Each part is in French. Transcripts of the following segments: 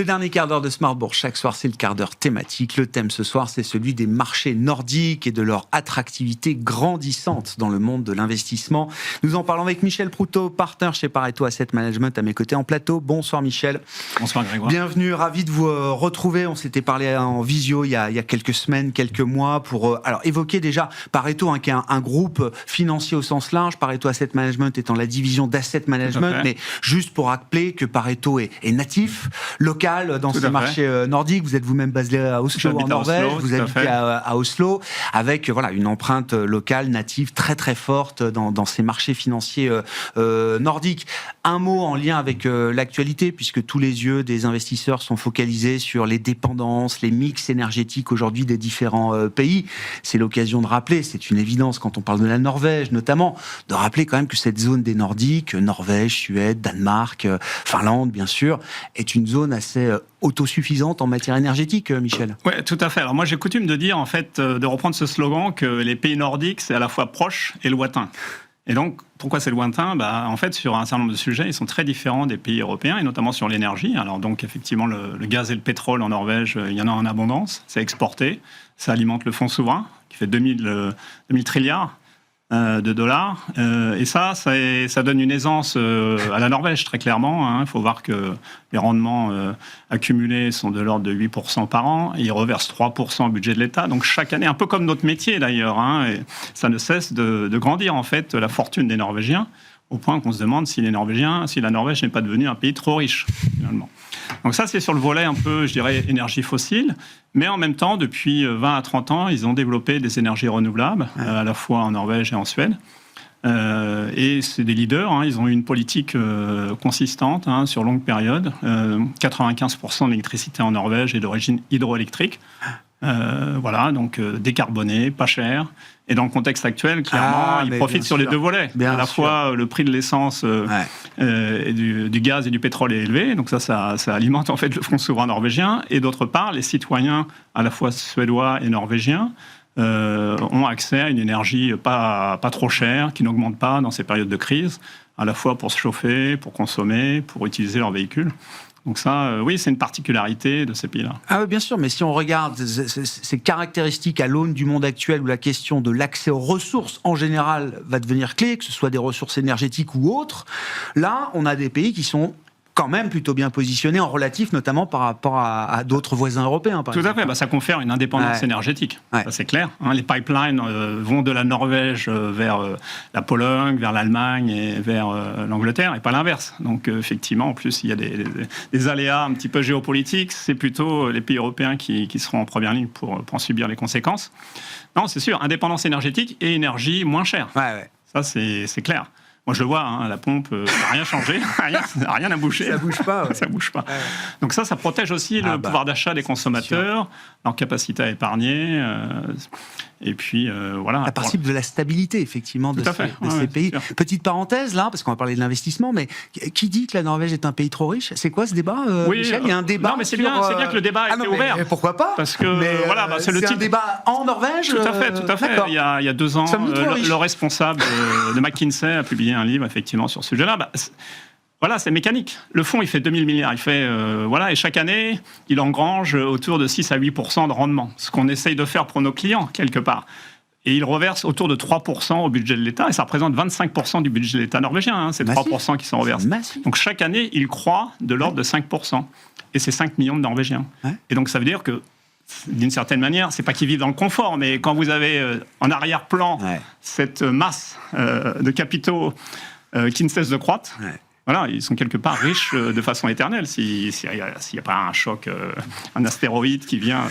Le dernier quart d'heure de Smart Bourse, chaque soir, c'est le quart d'heure thématique. Le thème ce soir, c'est celui des marchés nordiques et de leur attractivité grandissante dans le monde de l'investissement. Nous en parlons avec Michel Proutot, partenaire chez Pareto Asset Management, à mes côtés en plateau. Bonsoir Michel. Bonsoir Grégoire. Bienvenue, ravi de vous retrouver. On s'était parlé en visio il y a quelques semaines, quelques mois, pour évoquer déjà Pareto, qui est un groupe financier au sens large. Pareto Asset Management étant la division d'asset management, mais juste pour rappeler que Pareto est natif, local dans ces marchés nordiques. Vous êtes vous-même basé à Oslo, en Norvège. Vous habitez à Oslo, avec une empreinte locale, native, très très forte dans ces marchés financiers nordiques. Un mot en lien avec l'actualité, puisque tous les yeux des investisseurs sont focalisés sur les dépendances, les mix énergétiques aujourd'hui des différents pays. C'est l'occasion de rappeler, c'est une évidence quand on parle de la Norvège notamment, de rappeler quand même que cette zone des Nordiques, Norvège, Suède, Danemark, Finlande bien sûr, est une zone assez autosuffisante en matière énergétique, Michel. Oui, tout à fait. Alors moi j'ai coutume de dire, en fait, de reprendre ce slogan que les pays nordiques, c'est à la fois proche et lointain. Et donc, pourquoi c'est lointain ? En fait, sur un certain nombre de sujets, ils sont très différents des pays européens, et notamment sur l'énergie. Alors donc, effectivement, le gaz et le pétrole en Norvège, il y en a en abondance, c'est exporté, ça alimente le fonds souverain, qui fait 2000 trilliards de dollars. Et ça donne une aisance à la Norvège, très clairement. Il faut voir que les rendements accumulés sont de l'ordre de 8% par an. Et ils reversent 3% au budget de l'État. Donc chaque année, un peu comme notre métier d'ailleurs, et ça ne cesse de grandir, en fait, la fortune des Norvégiens, au point qu'on se demande si la Norvège n'est pas devenue un pays trop riche, finalement. Donc ça, c'est sur le volet un peu, je dirais, énergie fossile. Mais en même temps, depuis 20 à 30 ans, ils ont développé des énergies renouvelables, à la fois en Norvège et en Suède. Et c'est des leaders, ils ont eu une politique consistante sur longue période. 95% de l'électricité en Norvège est d'origine hydroélectrique. Donc décarboné, pas cher. Et dans le contexte actuel, clairement, ils profitent sur les deux volets. À la fois, le prix de l'essence et du gaz et du pétrole est élevé, donc ça alimente en fait le fonds souverain norvégien. Et d'autre part, les citoyens, à la fois suédois et norvégiens, ont accès à une énergie pas trop chère, qui n'augmente pas dans ces périodes de crise, à la fois pour se chauffer, pour consommer, pour utiliser leur véhicule. Donc ça, oui, c'est une particularité de ces pays-là. Ah oui, bien sûr, mais si on regarde ces caractéristiques à l'aune du monde actuel où la question de l'accès aux ressources en général va devenir clé, que ce soit des ressources énergétiques ou autres, là, on a des pays qui sont quand même plutôt bien positionnés en relatif, notamment par rapport à d'autres voisins européens. Tout à fait, ça confère une indépendance énergétique, ça, c'est clair. Les pipelines vont de la Norvège vers la Pologne, vers l'Allemagne et vers l'Angleterre, et pas l'inverse. Donc effectivement, en plus, il y a des aléas un petit peu géopolitiques. C'est plutôt les pays européens qui seront en première ligne pour en subir les conséquences. Non, c'est sûr, indépendance énergétique et énergie moins chère. Ça, c'est clair. Moi, je le vois, la pompe n'a rien changé, rien n'a bougé. Ça bouge pas. Ça bouge pas. Donc ça protège aussi le pouvoir d'achat des consommateurs, leur capacité à épargner. Et puis, voilà. Ça participe de la stabilité, effectivement, de ces pays. Petite parenthèse, là, parce qu'on va parler de l'investissement, mais qui dit que la Norvège est un pays trop riche ? C'est quoi ce débat, Michel ? Il y a un débat. Non, mais c'est bien que le débat ait été ouvert. Mais pourquoi pas ? Parce que, c'est le type. Un débat en Norvège ? Tout à fait. Il y a 2 ans, le responsable de McKinsey a publié un livre, effectivement, sur ce sujet-là. Voilà, c'est mécanique. Le fonds, il fait 2000 milliards. Et chaque année, il engrange autour de 6 à 8% de rendement. Ce qu'on essaye de faire pour nos clients, quelque part. Et il reverse autour de 3% au budget de l'État. Et ça représente 25% du budget de l'État norvégien. C'est 3% qui sont reversés. Donc chaque année, il croît de l'ordre de 5%. Et c'est 5 millions de Norvégiens. Et donc ça veut dire que, d'une certaine manière, c'est pas qu'ils vivent dans le confort, mais quand vous avez en arrière-plan cette masse de capitaux qui ne cesse de croître, voilà, ils sont quelque part riches de façon éternelle s'il n'y a pas un choc, un astéroïde qui vient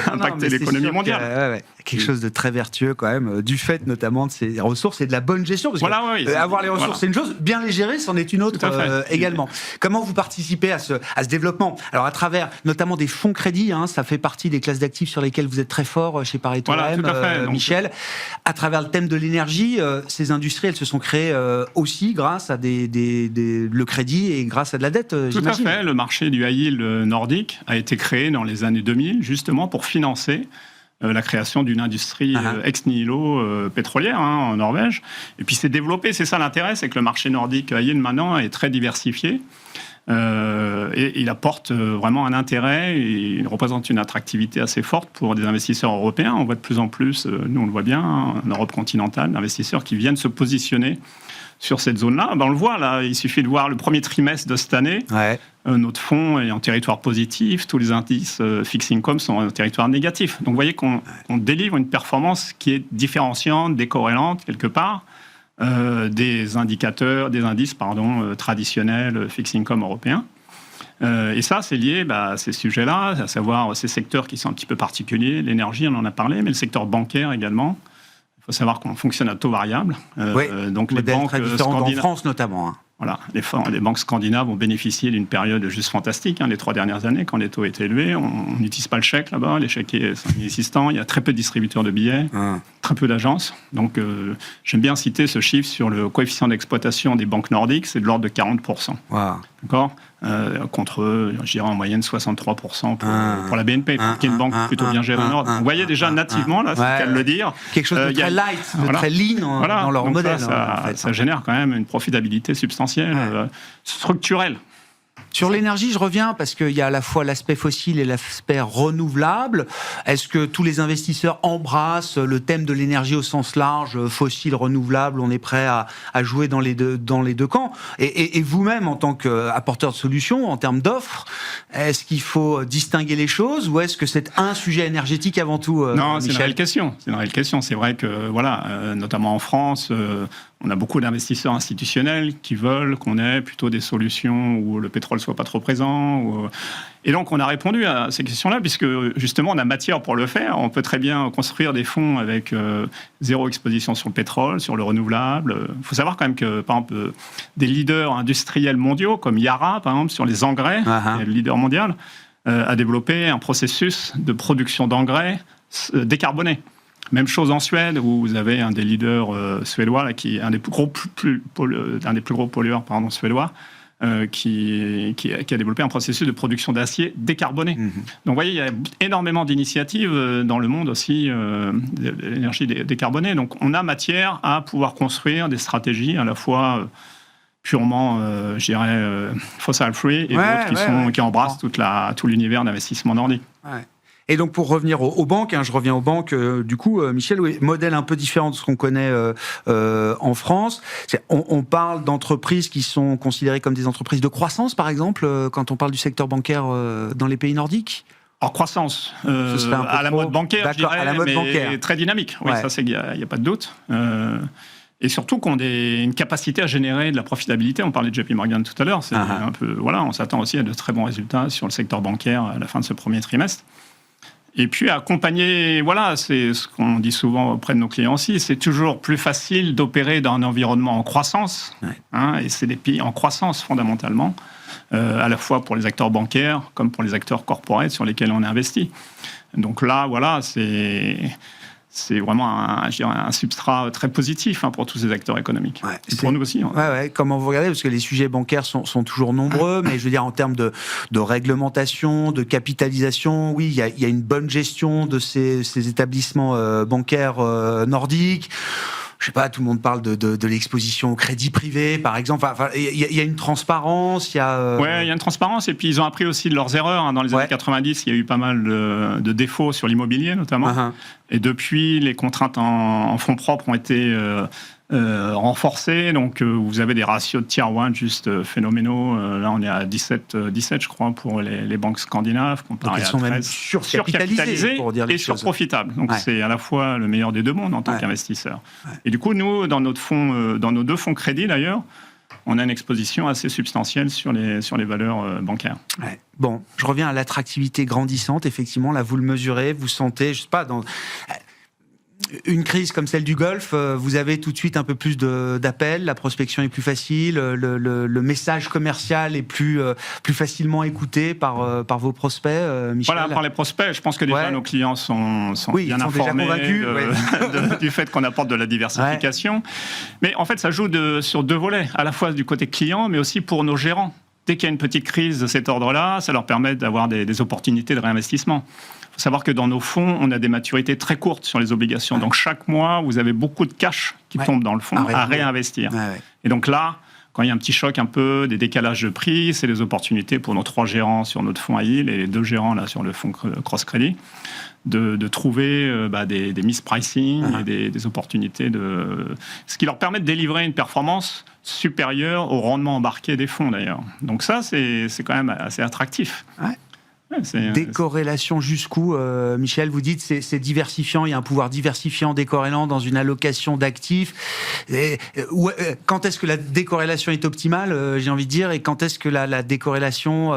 impacter l'économie mondiale. Quelque chose de très vertueux quand même, du fait notamment de ces ressources et de la bonne gestion. Parce que avoir les ressources, c'est une chose, bien les gérer, c'en est une autre également. Comment vous participez à ce développement ? Alors à travers notamment des fonds crédits, ça fait partie des classes d'actifs sur lesquelles vous êtes très fort chez Pareto, Michel. À travers le thème de l'énergie, ces industries, elles se sont créées aussi grâce à le crédit et grâce à de la dette, j'imagine. Tout à fait. Le marché du high yield nordique a été créé dans les années 2000, justement pour financer la création d'une industrie ex nihilo pétrolière en Norvège. Et puis c'est développé, c'est ça l'intérêt, c'est que le marché nordique high yield maintenant est très diversifié. Et il apporte vraiment un intérêt, et il représente une attractivité assez forte pour des investisseurs européens. On voit de plus en plus, nous on le voit bien, en Europe continentale, d'investisseurs qui viennent se positionner sur cette zone-là. On le voit là, il suffit de voir le premier trimestre de cette année. Ouais. Notre fonds est en territoire positif, tous les indices fixed income sont en territoire négatif. Donc vous voyez qu'on délivre une performance qui est différenciante, décorrélante quelque part, des indices traditionnels fixed income européens. Et ça, c'est lié à ces sujets-là, à savoir ces secteurs qui sont un petit peu particuliers. L'énergie, on en a parlé, mais le secteur bancaire également. Il faut savoir qu'on fonctionne à taux variable. Oui, donc les banques très différent en France notamment. Hein. Voilà, les banques scandinaves ont bénéficié d'une période juste fantastique, les 3 dernières années, quand les taux étaient élevés. On n'utilise pas le chèque là-bas, les chéquiers sont inexistants, il y a très peu de distributeurs de billets, très peu d'agences. Donc j'aime bien citer ce chiffre sur le coefficient d'exploitation des banques nordiques, c'est de l'ordre de 40%. Wow. D'accord, contre, je dirais en moyenne 63% pour la BNP, qui est une banque plutôt bien gérée en Europe. Vous voyez déjà nativement, là, c'est le cas de le dire. Quelque chose de très light, de très lean dans leur modèle. Ça génère quand même une profitabilité substantielle, structurelle. Sur l'énergie, je reviens parce qu'il y a à la fois l'aspect fossile et l'aspect renouvelable. Est-ce que tous les investisseurs embrassent le thème de l'énergie au sens large, fossile, renouvelable, on est prêt à jouer dans les deux camps? Et vous-même, en tant qu'apporteur de solutions, en termes d'offres, est-ce qu'il faut distinguer les choses ou est-ce que c'est un sujet énergétique avant tout, Non, c'est Michel ? une réelle question. C'est vrai que, notamment en France, on a beaucoup d'investisseurs institutionnels qui veulent qu'on ait plutôt des solutions où le pétrole soit pas trop présent. Et donc, on a répondu à ces questions-là, puisque justement, on a matière pour le faire. On peut très bien construire des fonds avec zéro exposition sur le pétrole, sur le renouvelable. Il faut savoir quand même que, par exemple, des leaders industriels mondiaux, comme Yara, par exemple, sur les engrais, le leader mondial, a développé un processus de production d'engrais décarboné. Même chose en Suède, où vous avez un des leaders suédois, là, qui est un des plus gros pollueurs suédois, qui a développé un processus de production d'acier décarboné. Donc, vous voyez, il y a énormément d'initiatives dans le monde aussi de l'énergie décarbonée. Donc, on a matière à pouvoir construire des stratégies à la fois purement, fossil free et d'autres qui embrassent tout l'univers d'investissement nordique. Ouais. Et donc, pour revenir aux banques, je reviens aux banques, du coup, Michel, modèle un peu différent de ce qu'on connaît en France. On parle d'entreprises qui sont considérées comme des entreprises de croissance, par exemple, quand on parle du secteur bancaire dans les pays nordiques. En croissance, à la mode bancaire, je dirais, mais très dynamique. Oui, ça, il n'y a pas de doute. Et surtout qu'on ait une capacité à générer de la profitabilité. On parlait de JP Morgan tout à l'heure. C'est un peu, on s'attend aussi à de très bons résultats sur le secteur bancaire à la fin de ce premier trimestre. Et puis accompagner, c'est ce qu'on dit souvent auprès de nos clients aussi, c'est toujours plus facile d'opérer dans un environnement en croissance, et c'est des pays en croissance fondamentalement, à la fois pour les acteurs bancaires comme pour les acteurs corporate sur lesquels on investi. Donc là, c'est vraiment un substrat très positif pour tous ces acteurs économiques. Et pour nous aussi. Comment vous regardez ? Parce que les sujets bancaires sont toujours nombreux, mais je veux dire, en termes de réglementation, de capitalisation, oui, il y a une bonne gestion de ces établissements bancaires nordiques. Je sais pas, tout le monde parle de l'exposition au crédit privé, par exemple. Il y a une transparence, il y a une transparence, et puis ils ont appris aussi de leurs erreurs. Dans les années 90, il y a eu pas mal de défauts sur l'immobilier, notamment. Et depuis, les contraintes en fonds propres ont été renforcées. Donc, vous avez des ratios de Tier 1 juste phénoménaux. Là, on est à 17, je crois, pour les banques scandinaves, comparé à 13. Ils sont même surcapitalisés, pour dire les choses. Surprofitables. Donc, c'est à la fois le meilleur des deux mondes en tant qu'investisseur. Et du coup, nous, dans nos deux fonds crédits, d'ailleurs, on a une exposition assez substantielle sur les valeurs bancaires. Bon, je reviens à l'attractivité grandissante. Effectivement, là, vous le mesurez, vous sentez, je sais pas, dans une crise comme celle du Golfe, vous avez tout de suite un peu plus d'appels, la prospection est plus facile, le message commercial est plus facilement écouté par vos prospects, Michel. Par les prospects, je pense que déjà nos clients sont bien informés du fait qu'on apporte de la diversification. Mais en fait, ça joue sur deux volets, à la fois du côté client, mais aussi pour nos gérants. Dès qu'il y a une petite crise de cet ordre-là, ça leur permet d'avoir des opportunités de réinvestissement. Il faut savoir que dans nos fonds, on a des maturités très courtes sur les obligations. Donc chaque mois, vous avez beaucoup de cash qui tombe dans le fonds à réinvestir. Et donc là, Quand il y a un petit choc un peu, des décalages de prix, c'est des opportunités pour nos 3 gérants sur notre fonds à yield et les 2 gérants là, sur le fonds cross-crédit de trouver des mispricing et des opportunités, ce qui leur permet de délivrer une performance supérieure au rendement embarqué des fonds d'ailleurs. Donc ça, c'est quand même assez attractif. Ouais. Décorrélation jusqu'où, Michel, vous dites c'est diversifiant, il y a un pouvoir diversifiant décorrélant dans une allocation d'actifs. Quand est-ce que la décorrélation est optimale, j'ai envie de dire, et quand est-ce que la décorrélation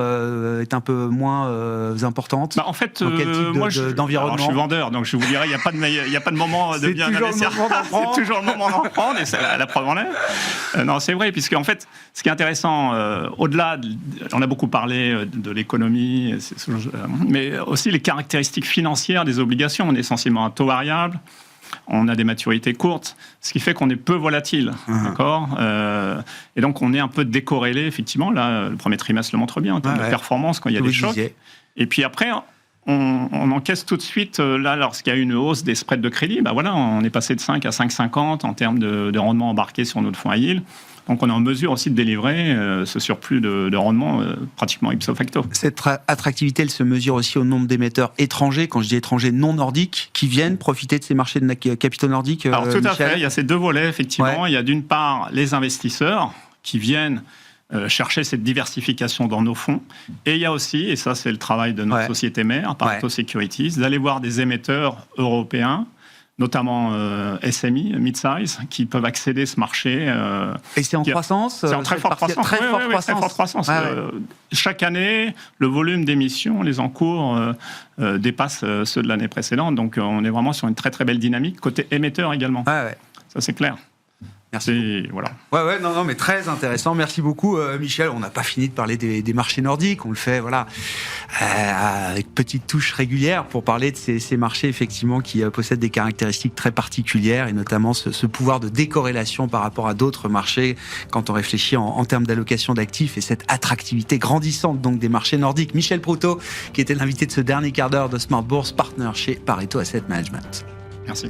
est un peu moins importante? En fait, dans quel type d'environnement? Je suis vendeur, donc je vous dirais, il n'y a pas de moment de bien investir. C'est toujours le moment d'en prendre, et c'est la preuve en est. Non, c'est vrai, puisque en fait, ce qui est intéressant, au-delà, on a beaucoup parlé de l'économie, mais aussi les caractéristiques financières des obligations. On est essentiellement un taux variable, on a des maturités courtes, ce qui fait qu'on est peu volatile, d'accord. Et donc on est un peu décorrélé, effectivement. Là, le premier trimestre le montre bien en termes de performance quand il y a des chocs. Et puis après, on encaisse tout de suite, là, lorsqu'il y a une hausse des spreads de crédit, on est passé de 5 à 5,50 en termes de rendement embarqué sur notre fonds à yield. Donc on est en mesure aussi de délivrer ce surplus de rendement pratiquement ipso facto. Cette attractivité, elle se mesure aussi au nombre d'émetteurs étrangers, quand je dis étrangers non nordiques, qui viennent profiter de ces marchés de capitaux nordiques. Alors tout à fait, il y a ces 2 volets, effectivement. Ouais. Il y a d'une part les investisseurs qui viennent chercher cette diversification dans nos fonds. Et il y a aussi, et ça c'est le travail de notre société mère, Pareto Securities, d'aller voir des émetteurs européens, notamment SMI, mid-size, qui peuvent accéder à ce marché. Et c'est en croissance? C'est en très forte croissance. Très forte croissance. Chaque année, le volume d'émissions, les encours dépassent ceux de l'année précédente. Donc on est vraiment sur une très très belle dynamique, côté émetteur également. Ça c'est clair. Merci. Voilà. Non, mais très intéressant. Merci beaucoup, Michel. On n'a pas fini de parler des marchés nordiques. On le fait, avec petite touche régulière pour parler de ces marchés, effectivement, qui possèdent des caractéristiques très particulières et notamment ce pouvoir de décorrélation par rapport à d'autres marchés quand on réfléchit en termes d'allocation d'actifs et cette attractivité grandissante, donc, des marchés nordiques. Michel Proutot, qui était l'invité de ce dernier quart d'heure de Smart Bourse, partenaire chez Pareto Asset Management. Merci.